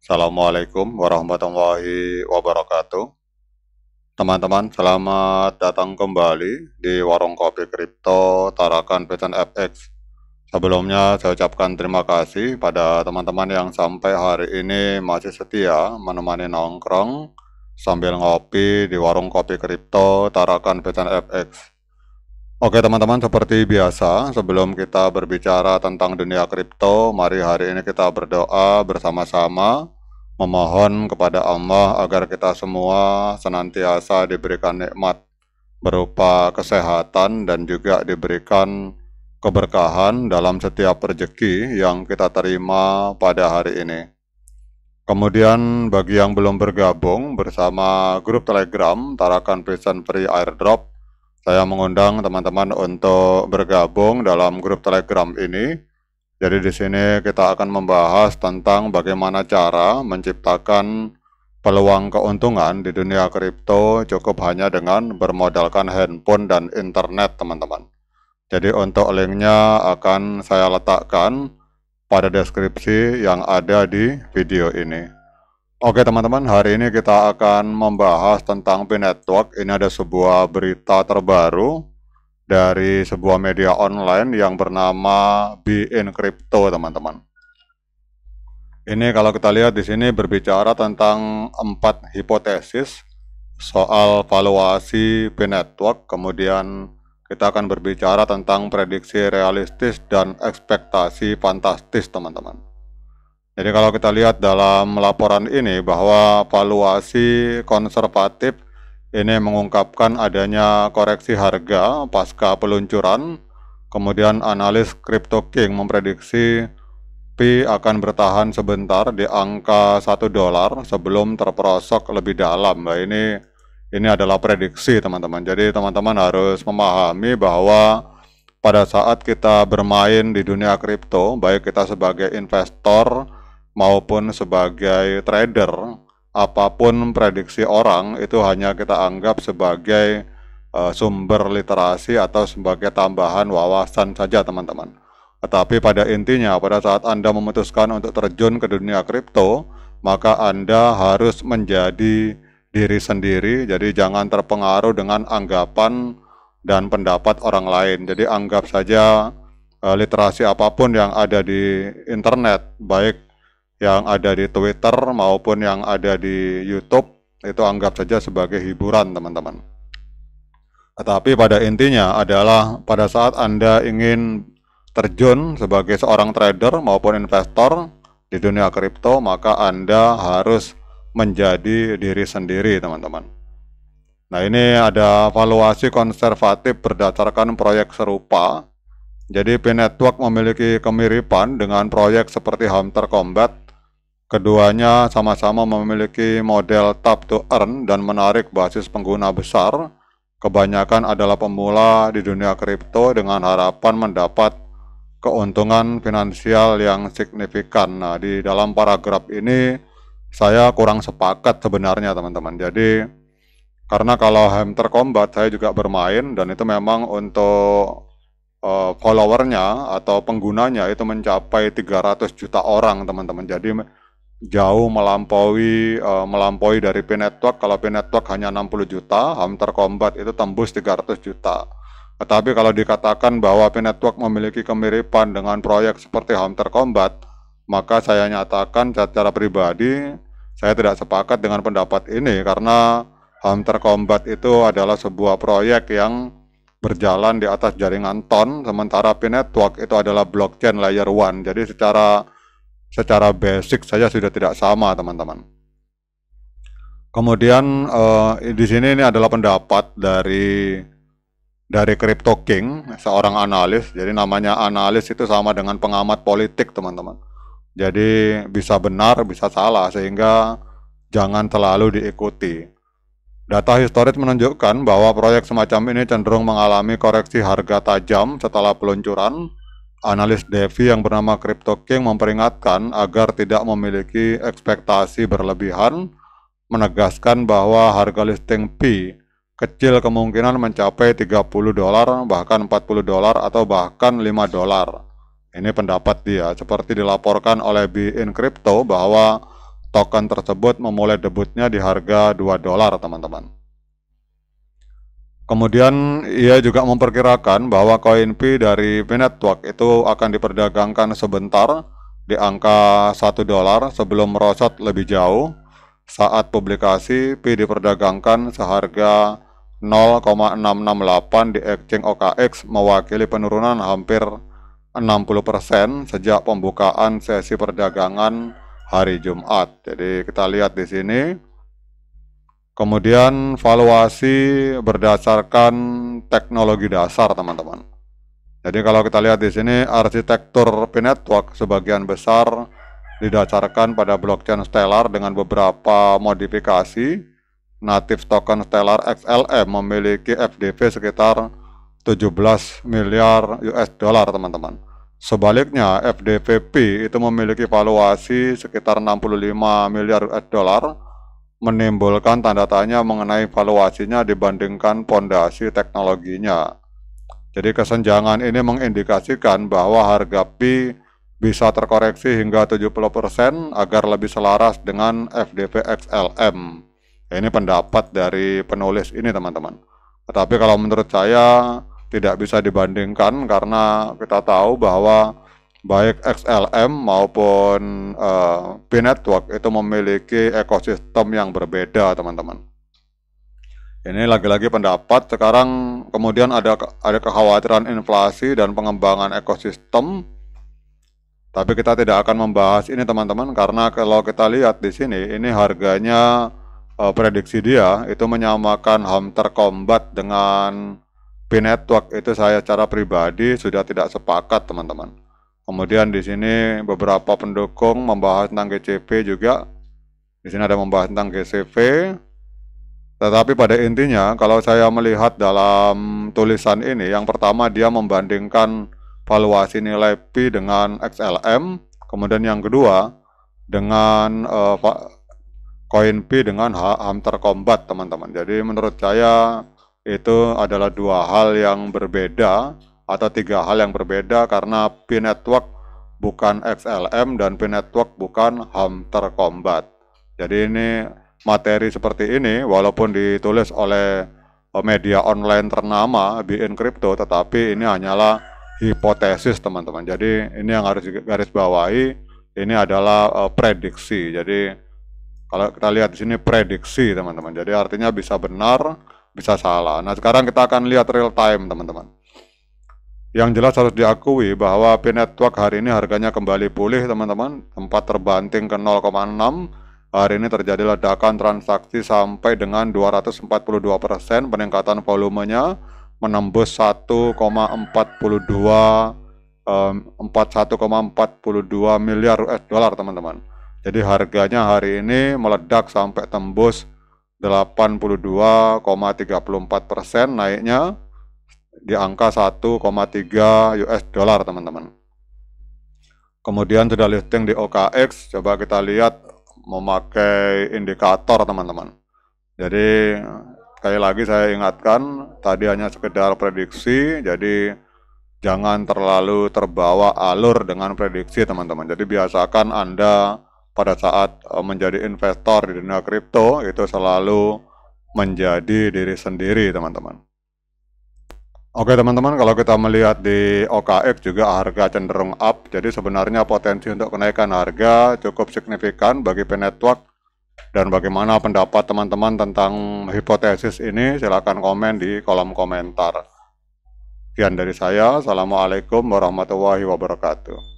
Assalamualaikum warahmatullahi wabarakatuh. Teman-teman, selamat datang kembali di Warung Kopi Kripto Tarakan Pesan FX. Sebelumnya saya ucapkan terima kasih pada teman-teman yang sampai hari ini masih setia menemani nongkrong sambil ngopi di Warung Kopi Kripto Tarakan Pesan FX. Oke teman-teman, seperti biasa, sebelum kita berbicara tentang dunia kripto, mari hari ini kita berdoa bersama-sama, memohon kepada Allah agar kita semua senantiasa diberikan nikmat berupa kesehatan dan juga diberikan keberkahan dalam setiap rezeki yang kita terima pada hari ini. Kemudian bagi yang belum bergabung bersama grup Telegram Tarakan Pesan Free Airdrop, saya mengundang teman-teman untuk bergabung dalam grup Telegram ini. Jadi di sini kita akan membahas tentang bagaimana cara menciptakan peluang keuntungan di dunia kripto cukup hanya dengan bermodalkan handphone dan internet, teman-teman. Jadi untuk linknya akan saya letakkan pada deskripsi yang ada di video ini. Oke teman-teman, hari ini kita akan membahas tentang P-Network. Ini ada sebuah berita terbaru dari sebuah media online yang bernama Be in Crypto, teman-teman. Ini kalau kita lihat di sini berbicara tentang 4 hipotesis soal valuasi P-Network. Kemudian kita akan berbicara tentang prediksi realistis dan ekspektasi fantastis, teman-teman. Jadi kalau kita lihat dalam laporan ini bahwa valuasi konservatif ini mengungkapkan adanya koreksi harga pasca peluncuran. Kemudian analis Crypto King memprediksi P akan bertahan sebentar di angka $1 sebelum terperosok lebih dalam. Nah, ini adalah prediksi teman-teman. Jadi teman-teman harus memahami bahwa pada saat kita bermain di dunia kripto, baik kita sebagai investor maupun sebagai trader, apapun prediksi orang itu hanya kita anggap sebagai sumber literasi atau sebagai tambahan wawasan saja, teman-teman. Tetapi pada intinya, pada saat Anda memutuskan untuk terjun ke dunia kripto, maka Anda harus menjadi diri sendiri. Jadi jangan terpengaruh dengan anggapan dan pendapat orang lain. Jadi anggap saja literasi apapun yang ada di internet, baik yang ada di Twitter maupun yang ada di YouTube, itu anggap saja sebagai hiburan, teman-teman. Tetapi pada intinya adalah pada saat Anda ingin terjun sebagai seorang trader maupun investor di dunia kripto, maka Anda harus menjadi diri sendiri, teman-teman. Nah, ini ada valuasi konservatif berdasarkan proyek serupa. Jadi P-Network memiliki kemiripan dengan proyek seperti Hunter Combat. Keduanya sama-sama memiliki model tap to earn dan menarik basis pengguna besar. Kebanyakan adalah pemula di dunia kripto dengan harapan mendapat keuntungan finansial yang signifikan. Nah, di dalam paragraf ini saya kurang sepakat sebenarnya, teman-teman. Jadi karena kalau Hunter Combat saya juga bermain dan itu memang untuk followernya atau penggunanya itu mencapai 300 juta orang, teman-teman. Jadi jauh melampaui dari P-Network. Kalau P-Network hanya 60 juta, Hunter Combat itu tembus 300 juta. Tetapi kalau dikatakan bahwa P-Network memiliki kemiripan dengan proyek seperti Hunter Combat, maka saya nyatakan secara pribadi saya tidak sepakat dengan pendapat ini, karena Hunter Combat itu adalah sebuah proyek yang berjalan di atas jaringan Ton, sementara P-Network itu adalah blockchain layer 1. Jadi secara basic saja sudah tidak sama, teman-teman. Kemudian di sini ini adalah pendapat dari Crypto King, seorang analis. Jadi namanya analis itu sama dengan pengamat politik, teman-teman. Jadi bisa benar, bisa salah, sehingga jangan terlalu diikuti. Data historis menunjukkan bahwa proyek semacam ini cenderung mengalami koreksi harga tajam setelah peluncuran. Analis Devi yang bernama Crypto King memperingatkan agar tidak memiliki ekspektasi berlebihan, menegaskan bahwa harga listing P kecil kemungkinan mencapai $30, bahkan $40 atau bahkan $5. Ini pendapat dia, seperti dilaporkan oleh Be in Crypto bahwa token tersebut memulai debutnya di harga $2, teman-teman. Kemudian ia juga memperkirakan bahwa koin Pi dari Pi Network itu akan diperdagangkan sebentar di angka $1 sebelum merosot lebih jauh. Saat publikasi, Pi diperdagangkan seharga 0,668 di exchange OKX, mewakili penurunan hampir 60% sejak pembukaan sesi perdagangan hari Jumat. Jadi kita lihat di sini. Kemudian valuasi berdasarkan teknologi dasar, teman-teman. Jadi kalau kita lihat di sini, arsitektur Pi Network sebagian besar didasarkan pada blockchain Stellar dengan beberapa modifikasi. Native token Stellar XLM memiliki FDV sekitar 17 miliar US dollar, teman-teman. Sebaliknya, FDV Pi itu memiliki valuasi sekitar 65 miliar US dollar, menimbulkan tanda tanya mengenai valuasinya dibandingkan fondasi teknologinya. Jadi kesenjangan ini mengindikasikan bahwa harga Pi bisa terkoreksi hingga 70% agar lebih selaras dengan FDV XLM. Ini pendapat dari penulis ini, teman-teman. Tetapi kalau menurut saya tidak bisa dibandingkan karena kita tahu bahwa baik XLM maupun Pi Network itu memiliki ekosistem yang berbeda, teman-teman. Ini lagi-lagi pendapat. Sekarang kemudian ada kekhawatiran inflasi dan pengembangan ekosistem. Tapi kita tidak akan membahas ini, teman-teman, karena kalau kita lihat di sini, ini harganya prediksi dia itu menyamakan Hunter Combat dengan Pi Network. Itu saya secara pribadi sudah tidak sepakat, teman-teman. Kemudian di sini beberapa pendukung membahas tentang GCP juga. Di sini ada membahas tentang GCV. Tetapi pada intinya, kalau saya melihat dalam tulisan ini, yang pertama dia membandingkan valuasi nilai Pi dengan XLM. Kemudian yang kedua dengan koin Pi dengan Hunter Combat, teman-teman. Jadi menurut saya itu adalah dua hal yang berbeda, atau tiga hal yang berbeda, karena Pi Network bukan XLM dan Pi Network bukan Hunter Combat. Jadi ini materi seperti ini walaupun ditulis oleh media online ternama BN Crypto, tetapi ini hanyalah hipotesis, teman-teman. Jadi ini yang harus garis bawahi, ini adalah prediksi. Jadi kalau kita lihat di sini prediksi, teman-teman. Jadi artinya bisa benar, bisa salah. Nah, sekarang kita akan lihat real time, teman-teman. Yang jelas harus diakui bahwa Pi Network hari ini harganya kembali pulih, teman-teman. Sempat terbanting ke 0,6. Hari ini terjadi ledakan transaksi sampai dengan 242%, peningkatan volumenya menembus 1,42 miliar US dollar, teman-teman. Jadi harganya hari ini meledak sampai tembus 82,34%, naiknya di angka 1,3 US dollar, teman-teman. Kemudian sudah listing di OKX. Coba kita lihat memakai indikator, teman-teman. Jadi sekali lagi saya ingatkan, tadi hanya sekedar prediksi. Jadi jangan terlalu terbawa alur dengan prediksi, teman-teman. Jadi biasakan Anda pada saat menjadi investor di dunia kripto itu selalu menjadi diri sendiri, teman-teman. Oke, teman-teman, kalau kita melihat di OKX juga harga cenderung up. Jadi sebenarnya potensi untuk kenaikan harga cukup signifikan bagi Pi Network. Dan bagaimana pendapat teman-teman tentang hipotesis ini? Silakan komen di kolom komentar. Sekian dari saya. Assalamualaikum warahmatullahi wabarakatuh.